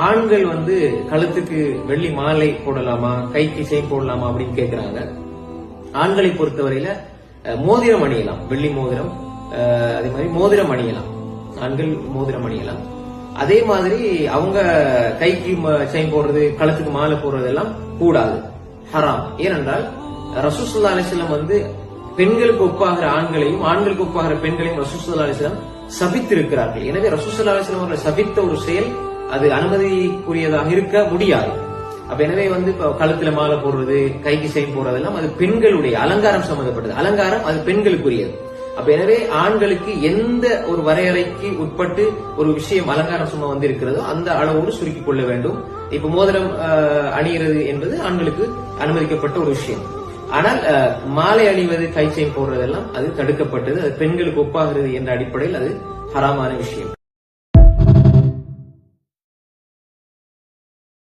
ஆண்கள் கழுத்துக்கு வெள்ளி மாலை போடலாமா, கைக்கு செயின் போடலாமா அப்படின்னு கேட்கிறாங்க. ஆண்களை பொறுத்தவரையில மோதிரம் அணியலாம், வெள்ளி மோதிரம், அதே மாதிரி மோதிரம் அணியலாம், ஆண்கள் மோதிரம் அணியலாம். அதே மாதிரி அவங்க கைக்கு செயின் போடுறது, கழுத்துக்கு மாலை போடுறது எல்லாம் கூடாது, ஹராம். ஏனென்றால் ரசூல் ஸல்லல்லாஹு அலைஹி வஸல்லம் பெண்களுக்கு ஒப்பாகிற ஆண்களையும் ஆண்களுக்கு ஒப்பாகிற பெண்களையும் ரசூல் ஸல்லல்லாஹு அலைஹி வஸல்லம் சபித்திருக்கிறார்கள். எனவே ரசூல் ஸல்லல்லாஹு அலைஹி வஸல்லம் அவர்கள் சபித்த ஒரு செயல் அது அனுமதிக்குரியதாக இருக்க முடியாது. அப்ப எனவே கழுத்துல மாலை போடுறது, கைக்கு செயின் போடுறதெல்லாம் அது பெண்களுடைய அலங்காரம் சம்பந்தப்பட்டது. அலங்காரம் அது பெண்களுக்குரியது. அப்ப எனவே ஆண்களுக்கு எந்த ஒரு வரையறைக்கு உட்பட்டு ஒரு விஷயம் அலங்காரம் சும்மா இருக்கிறதோ அந்த அளவோடு சுருக்கிக் கொள்ள வேண்டும். இப்ப மோதிரம் அணிகிறது என்பது ஆண்களுக்கு அனுமதிக்கப்பட்ட ஒரு விஷயம். ஆனால் மாலை அணிவது, கை செயின் போடுறதெல்லாம் அது தடுக்கப்பட்டது. அது பெண்களுக்கு ஒப்பாகிறது என்ற அடிப்படையில் அது ஹராமான விஷயம்.